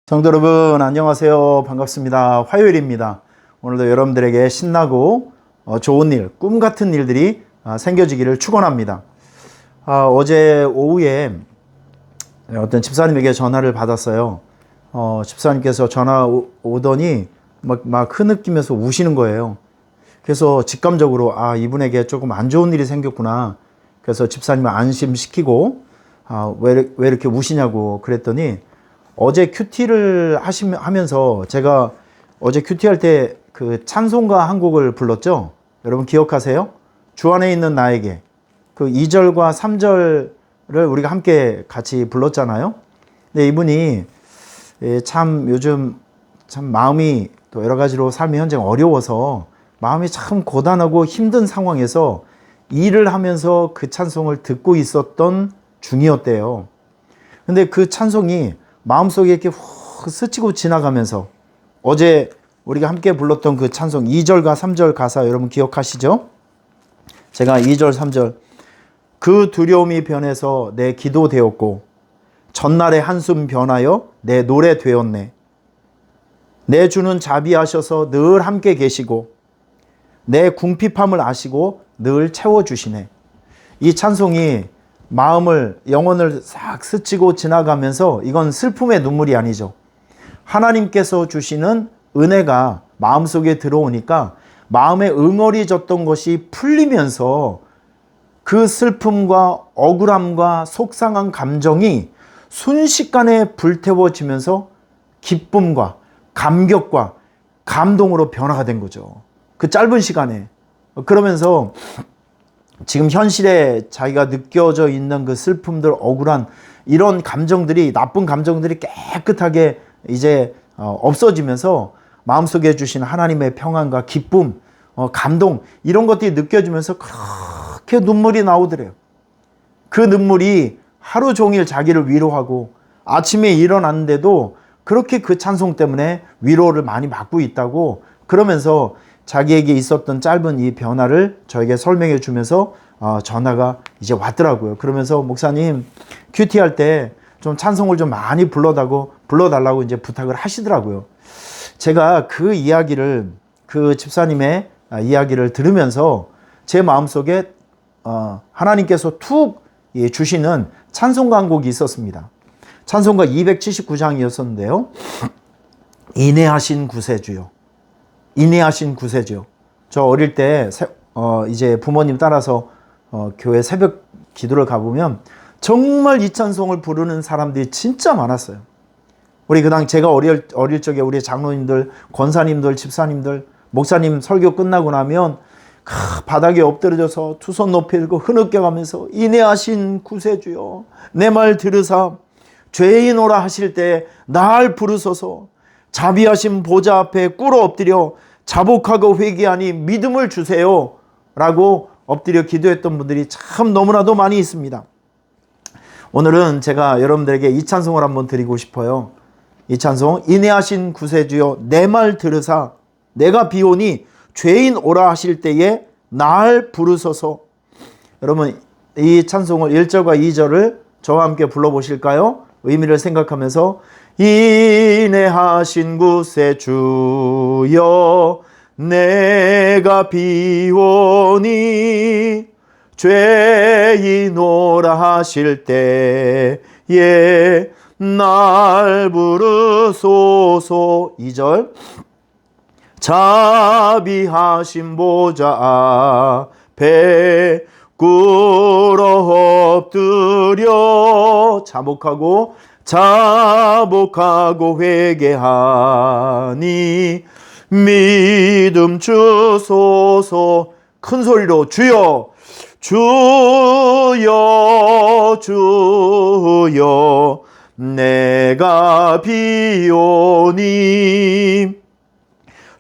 성도 여러분 안녕하세요. 반갑습니다. 화요일입니다. 오늘도 여러분들에게 신나고 좋은 일, 꿈 같은 일들이 생겨지기를 축원합니다. 어제 오후에 어떤 집사님에게 전화를 받았어요. 집사님께서 전화 오더니 막 흐느끼면서 우시는 거예요. 그래서 직감적으로 이분에게 조금 안 좋은 일이 생겼구나. 그래서 집사님을 안심시키고 왜 이렇게 우시냐고 그랬더니 어제 큐티를 하면서 제가 어제 큐티 할 때 그 찬송가 한 곡을 불렀죠. 여러분 기억하세요? 주 안에 있는 나에게 그 2절과 3절을 우리가 함께 같이 불렀잖아요. 근데 이분이 참 요즘 참 마음이 또 여러 가지로 삶이 현재 어려워서 마음이 참 고단하고 힘든 상황에서 일을 하면서 그 찬송을 듣고 있었던 중이었대요. 근데 그 찬송이 마음속에 이렇게 훅 스치고 지나가면서 어제 우리가 함께 불렀던 그 찬송 2절과 3절 가사 여러분 기억하시죠? 제가 2절 3절 그 두려움이 변해서 내 기도 되었고 전날의 한숨 변하여 내 노래 되었네. 내 주는 자비하셔서 늘 함께 계시고 내 궁핍함을 아시고 늘 채워주시네. 이 찬송이 마음을 영혼을 싹 스치고 지나가면서 이건 슬픔의 눈물이 아니죠. 하나님께서 주시는 은혜가 마음속에 들어오니까 마음에 응어리졌던 것이 풀리면서 그 슬픔과 억울함과 속상한 감정이 순식간에 불태워지면서 기쁨과 감격과 감동으로 변화가 된 거죠. 그 짧은 시간에. 그러면서 지금 현실에 자기가 느껴져 있는 그 슬픔들, 억울한 이런 감정들이, 나쁜 감정들이 깨끗하게 이제 없어지면서 마음속에 주신 하나님의 평안과 기쁨, 감동 이런 것들이 느껴지면서 그렇게 눈물이 나오더래요. 그 눈물이 하루 종일 자기를 위로하고 아침에 일어났는데도 그렇게 그 찬송 때문에 위로를 많이 받고 있다고 그러면서 자기에게 있었던 짧은 이 변화를 저에게 설명해 주면서 전화가 이제 왔더라고요. 그러면서 목사님 큐티 할 때 좀 찬송을 좀 많이 불러달라고 이제 부탁을 하시더라고요. 제가 그 이야기를 그 집사님의 이야기를 들으면서 제 마음속에 하나님께서 툭 주시는 찬송가 한 곡이 있었습니다. 찬송가 279장이었었는데요. 인애하신 구세주요. 인애하신 구세주요. 저 어릴 때 이제 부모님 따라서 교회 새벽 기도를 가보면 정말 이 찬송을 부르는 사람들이 진짜 많았어요. 우리 그당 제가 어릴 적에 우리 장로님들, 권사님들, 집사님들, 목사님 설교 끝나고 나면 바닥에 엎드려져서 두 손 높이 들고 흐느껴가면서 인애하신 구세주여 내 말 들으사 죄인오라 하실 때 날 부르소서 자비하신 보좌 앞에 꿇어 엎드려 자복하고 회개하니 믿음을 주세요 라고 엎드려 기도했던 분들이 참 너무나도 많이 있습니다. 오늘은 제가 여러분들에게 이 찬송을 한번 드리고 싶어요. 이 찬송 인애하신 구세주여 내 말 들으사 내가 비오니 죄인 오라 하실 때에 날 부르소서. 여러분 이 찬송을 1절과 2절을 저와 함께 불러보실까요? 의미를 생각하면서 인애하신 구세주여 내가 비오니 죄인 오라 하실 때에 날 부르소서. 2절 자비하신 보좌 앞에 꿇어 엎드려 자복하고 회개하니 믿음 주소서. 큰 소리로 주여 내가 비오니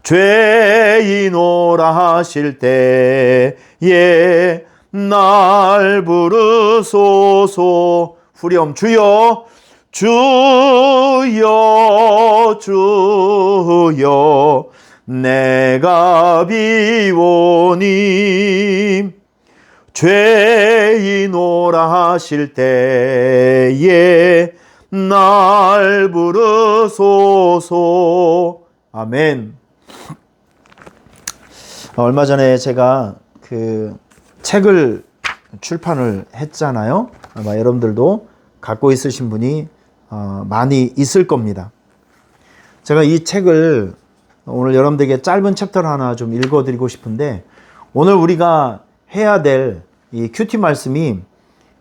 죄인 오라 하실 때에 날 부르소서. 후렴 주여 내가 비오니 죄인 오라 하실 때에 날 부르소서. 아멘. 얼마 전에 제가 그 책을 출판을 했잖아요. 아마 여러분들도 갖고 있으신 분이 많이 있을 겁니다. 제가 이 책을 오늘 여러분들에게 짧은 챕터를 하나 좀 읽어드리고 싶은데, 오늘 우리가 해야 될 이 큐티 말씀이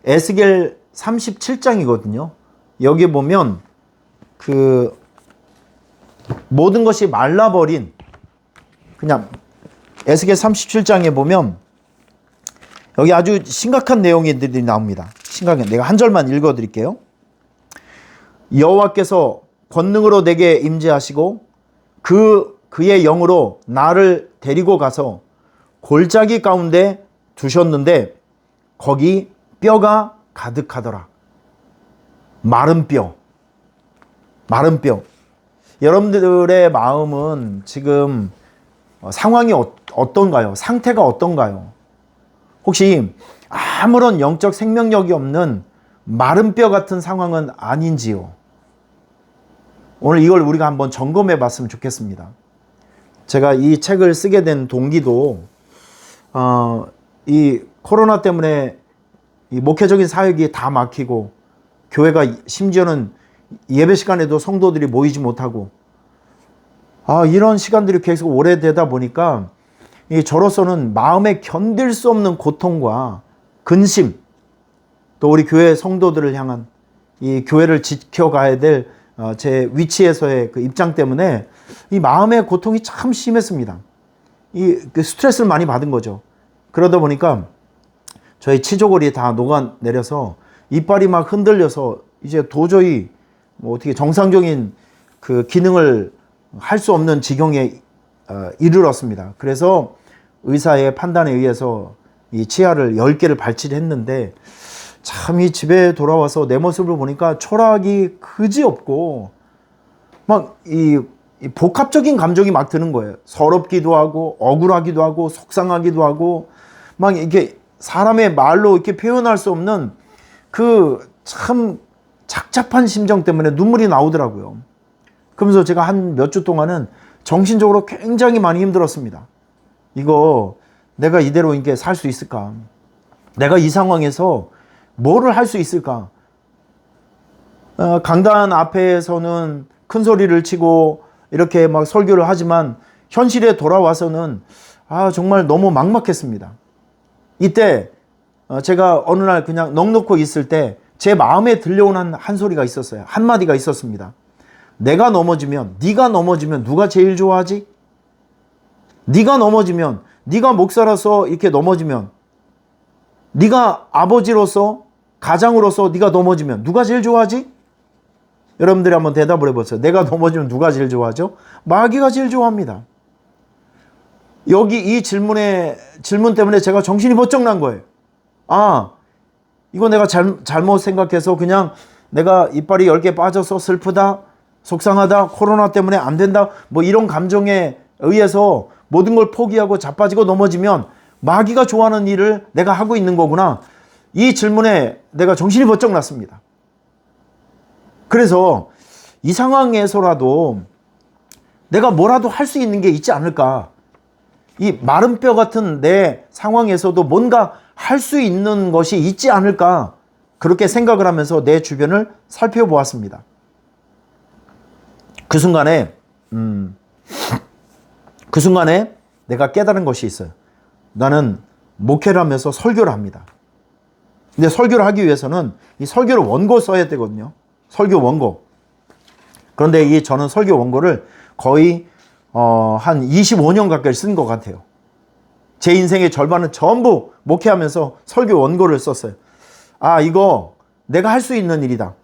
에스겔 37장이거든요. 여기 보면 그 모든 것이 말라버린, 그냥 에스겔 37장에 보면 여기 아주 심각한 내용들이 나옵니다. 심각한, 내가 한 절만 읽어드릴게요. 여호와께서 권능으로 내게 임재하시고 그의 영으로 나를 데리고 가서 골짜기 가운데 두셨는데 거기 뼈가 가득하더라. 마른 뼈. 여러분들의 마음은 지금 상황이 어떤가요? 상태가 어떤가요? 혹시 아무런 영적 생명력이 없는 마른 뼈 같은 상황은 아닌지요? 오늘 이걸 우리가 한번 점검해 봤으면 좋겠습니다. 제가 이 책을 쓰게 된 동기도 이 코로나 때문에 이 목회적인 사역이 다 막히고, 교회가 심지어는 예배 시간에도 성도들이 모이지 못하고, 이런 시간들이 계속 오래되다 보니까 저로서는 마음에 견딜 수 없는 고통과 근심, 또 우리 교회 성도들을 향한 이 교회를 지켜가야 될 제 위치에서의 그 입장 때문에 이 마음의 고통이 참 심했습니다. 그 스트레스를 많이 받은 거죠. 그러다 보니까 저희 치조골이 다 녹아내려서 이빨이 막 흔들려서 이제 도저히 뭐 어떻게 정상적인 그 기능을 할 수 없는 지경에 이르렀습니다. 그래서 의사의 판단에 의해서 이 치아를 10개를 발치했는데, 참 이 집에 돌아와서 내 모습을 보니까 초라하기 그지없고 막 이 복합적인 감정이 막 드는 거예요. 서럽기도 하고 억울하기도 하고 속상하기도 하고, 막 이렇게 사람의 말로 이렇게 표현할 수 없는 그 참 착잡한 심정 때문에 눈물이 나오더라고요. 그러면서 제가 한 몇 주 동안은 정신적으로 굉장히 많이 힘들었습니다. 이거 내가 이대로 이렇게 살 수 있을까? 내가 이 상황에서 뭐를 할 수 있을까? 강단 앞에서는 큰 소리를 치고 이렇게 막 설교를 하지만 현실에 돌아와서는 정말 너무 막막했습니다. 이때 제가 어느 날 그냥 넋놓고 있을 때 제 마음에 들려오는 한 소리가 있었어요. 한마디가 있었습니다. 내가 넘어지면, 네가 넘어지면 누가 제일 좋아하지? 네가 넘어지면, 네가 목사로서 이렇게 넘어지면, 네가 아버지로서, 가장으로서 네가 넘어지면 누가 제일 좋아하지? 여러분들이 한번 대답을 해보세요. 내가 넘어지면 누가 제일 좋아하죠? 마귀가 제일 좋아합니다. 여기 이 질문 때문에 제가 정신이 번쩍 난 거예요. 이거 내가 잘못 생각해서 그냥 내가 이빨이 10개 빠져서 슬프다, 속상하다, 코로나 때문에 안 된다, 뭐 이런 감정에 의해서 모든 걸 포기하고 자빠지고 넘어지면 마귀가 좋아하는 일을 내가 하고 있는 거구나. 이 질문에 내가 정신이 번쩍 났습니다. 그래서 이 상황에서라도 내가 뭐라도 할 수 있는 게 있지 않을까. 이 마른 뼈 같은 내 상황에서도 뭔가 할 수 있는 것이 있지 않을까. 그렇게 생각을 하면서 내 주변을 살펴보았습니다. 그 순간에 내가 깨달은 것이 있어요. 나는 목회를 하면서 설교를 합니다. 근데 설교를 하기 위해서는 이 설교를 원고 써야 되거든요. 설교 원고. 그런데 저는 설교 원고를 거의 한 25년 가까이 쓴 것 같아요. 제 인생의 절반은 전부 목회하면서 설교 원고를 썼어요. 이거 내가 할 수 있는 일이다.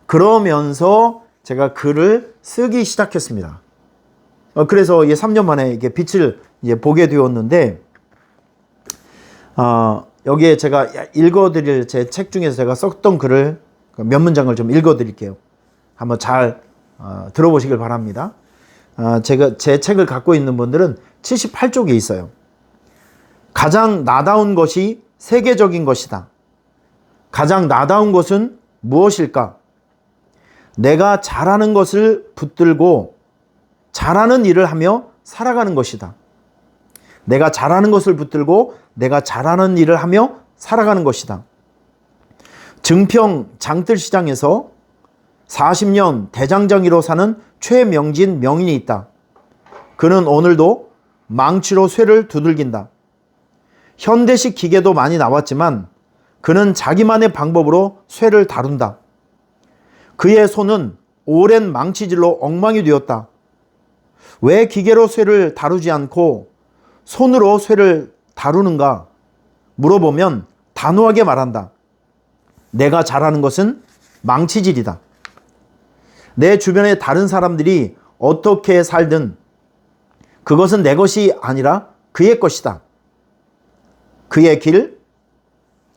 그러면서 제가 글을 쓰기 시작했습니다. 그래서 3년 만에 이게 빛을 보게 되었는데, 여기에 제가 읽어드릴 제 책 중에서 제가 썼던 글을 몇 문장을 좀 읽어드릴게요. 한번 잘 들어보시길 바랍니다. 제 책을 갖고 있는 분들은 78쪽에 있어요. 가장 나다운 것이 세계적인 것이다. 가장 나다운 것은 무엇일까? 내가 잘하는 것을 붙들고 잘하는 일을 하며 살아가는 것이다. 내가 잘하는 것을 붙들고 내가 잘하는 일을 하며 살아가는 것이다. 증평 장뜰시장에서 40년 대장장이로 사는 최명진 명인이 있다. 그는 오늘도 망치로 쇠를 두들긴다. 현대식 기계도 많이 나왔지만 그는 자기만의 방법으로 쇠를 다룬다. 그의 손은 오랜 망치질로 엉망이 되었다. 왜 기계로 쇠를 다루지 않고 손으로 쇠를 다루는가 물어보면 단호하게 말한다. 내가 잘하는 것은 망치질이다. 내 주변의 다른 사람들이 어떻게 살든 그것은 내 것이 아니라 그의 것이다. 그의 길,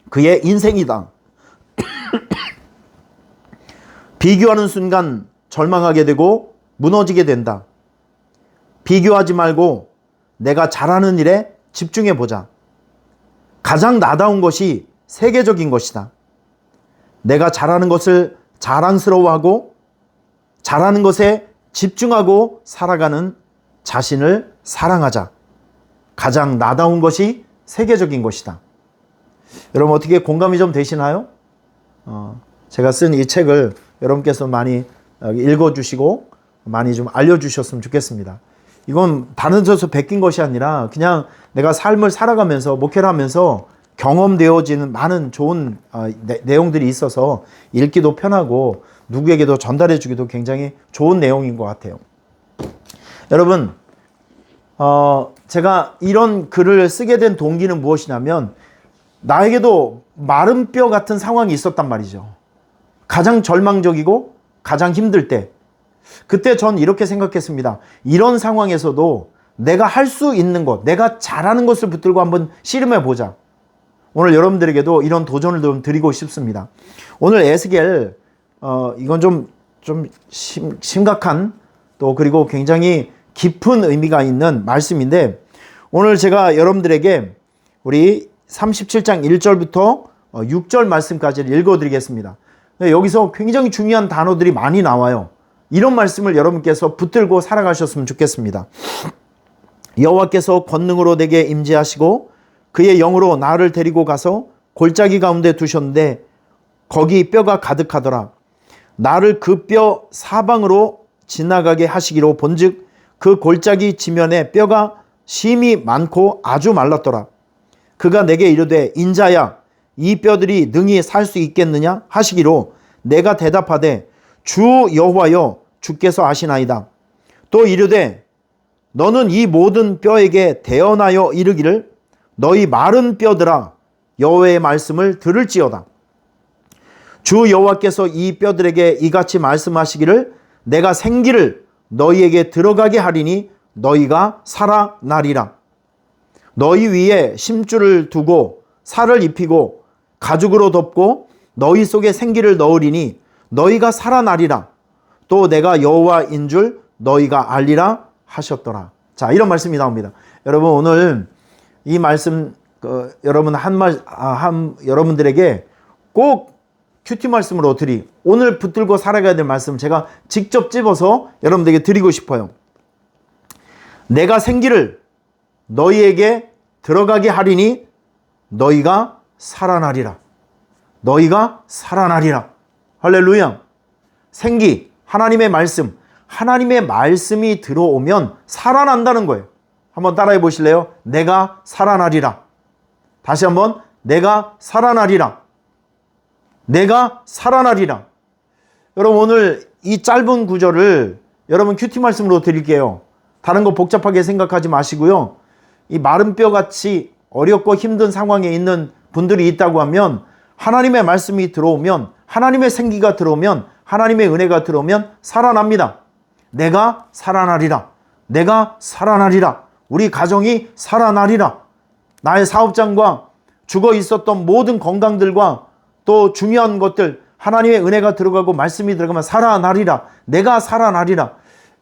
그의 인생이다. 비교하는 순간 절망하게 되고 무너지게 된다. 비교하지 말고 내가 잘하는 일에 집중해 보자. 가장 나다운 것이 세계적인 것이다. 내가 잘하는 것을 자랑스러워하고 잘하는 것에 집중하고 살아가는 자신을 사랑하자. 가장 나다운 것이 세계적인 것이다. 여러분 어떻게 공감이 좀 되시나요? 제가 쓴 이 책을 여러분께서 많이 읽어주시고 많이 좀 알려주셨으면 좋겠습니다. 이건 다른 데서 베낀 것이 아니라 그냥 내가 삶을 살아가면서 목회를 하면서 경험되어지는 많은 좋은 내용들이 있어서 읽기도 편하고 누구에게도 전달해 주기도 굉장히 좋은 내용인 것 같아요. 여러분 제가 이런 글을 쓰게 된 동기는 무엇이냐면 나에게도 마른 뼈 같은 상황이 있었단 말이죠. 가장 절망적이고 가장 힘들 때 그때 전 이렇게 생각했습니다. 이런 상황에서도 내가 할 수 있는 것, 내가 잘하는 것을 붙들고 한번 씨름해 보자. 오늘 여러분들에게도 이런 도전을 좀 드리고 싶습니다. 오늘 에스겔 이건 좀 심각한 또 그리고 굉장히 깊은 의미가 있는 말씀인데 오늘 제가 여러분들에게 우리 37장 1절부터 6절 말씀까지를 읽어드리겠습니다. 여기서 굉장히 중요한 단어들이 많이 나와요. 이런 말씀을 여러분께서 붙들고 살아가셨으면 좋겠습니다. 여호와께서 권능으로 내게 임재하시고 그의 영으로 나를 데리고 가서 골짜기 가운데 두셨는데 거기 뼈가 가득하더라. 나를 그 뼈 사방으로 지나가게 하시기로 본즉 그 골짜기 지면에 뼈가 심이 많고 아주 말랐더라. 그가 내게 이르되 인자야 이 뼈들이 능히 살 수 있겠느냐 하시기로 내가 대답하되 주 여호와여 주께서 아시나이다. 또 이르되 너는 이 모든 뼈에게 대언하여 이르기를 너희 마른 뼈들아 여호와의 말씀을 들을지어다. 주 여호와께서 이 뼈들에게 이같이 말씀하시기를 내가 생기를 너희에게 들어가게 하리니 너희가 살아나리라. 너희 위에 심줄을 두고 살을 입히고 가죽으로 덮고 너희 속에 생기를 넣으리니 너희가 살아나리라. 또 내가 여호와인 줄 너희가 알리라 하셨더라. 자, 이런 말씀이 나옵니다. 여러분 오늘 이 말씀 여러분 여러분들에게 꼭 큐티 말씀으로 오늘 붙들고 살아가야 될 말씀 제가 직접 집어서 여러분들에게 드리고 싶어요. 내가 생기를 너희에게 들어가게 하리니 너희가 살아나리라. 너희가 살아나리라. 할렐루야. 생기, 하나님의 말씀. 하나님의 말씀이 들어오면 살아난다는 거예요. 한번 따라해 보실래요? 내가 살아나리라. 다시 한번 내가 살아나리라. 내가 살아나리라. 여러분 오늘 이 짧은 구절을 여러분 큐티 말씀으로 드릴게요. 다른 거 복잡하게 생각하지 마시고요. 이 마른 뼈같이 어렵고 힘든 상황에 있는 분들이 있다고 하면 하나님의 말씀이 들어오면 하나님의 생기가 들어오면 하나님의 은혜가 들어오면 살아납니다. 내가 살아나리라. 내가 살아나리라. 우리 가정이 살아나리라. 나의 사업장과 죽어 있었던 모든 건강들과 또 중요한 것들 하나님의 은혜가 들어가고 말씀이 들어가면 살아나리라. 내가 살아나리라.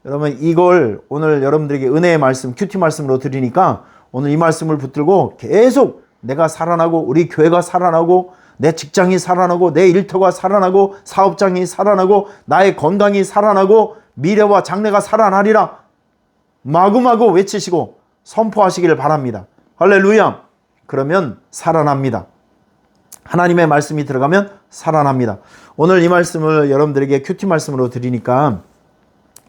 여러분 이걸 오늘 여러분들에게 은혜의 말씀 큐티 말씀으로 드리니까 오늘 이 말씀을 붙들고 계속 내가 살아나고 우리 교회가 살아나고 내 직장이 살아나고 내 일터가 살아나고 사업장이 살아나고 나의 건강이 살아나고 미래와 장래가 살아나리라 마구마구 외치시고 선포하시기를 바랍니다. 할렐루야. 그러면 살아납니다. 하나님의 말씀이 들어가면 살아납니다. 오늘 이 말씀을 여러분들에게 큐티 말씀으로 드리니까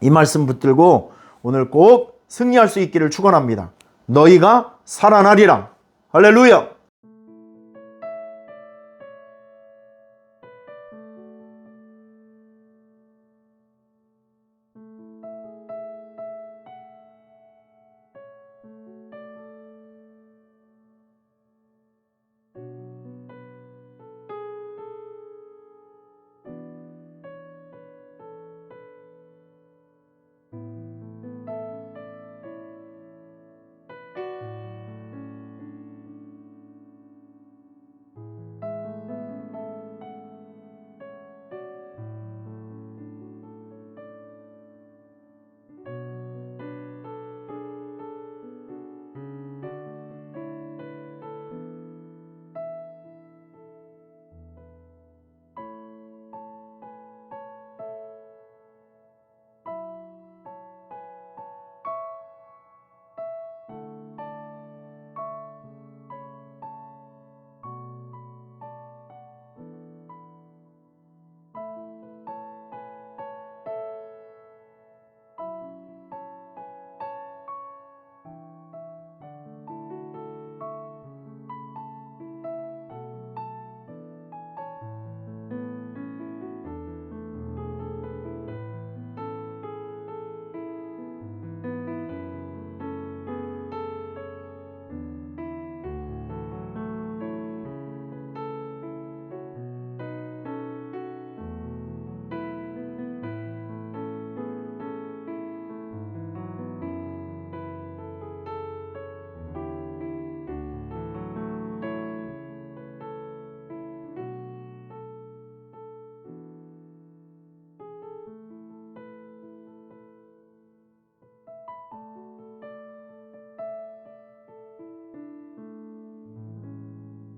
이 말씀 붙들고 오늘 꼭 승리할 수 있기를 축원합니다. 너희가 살아나리라. 할렐루야.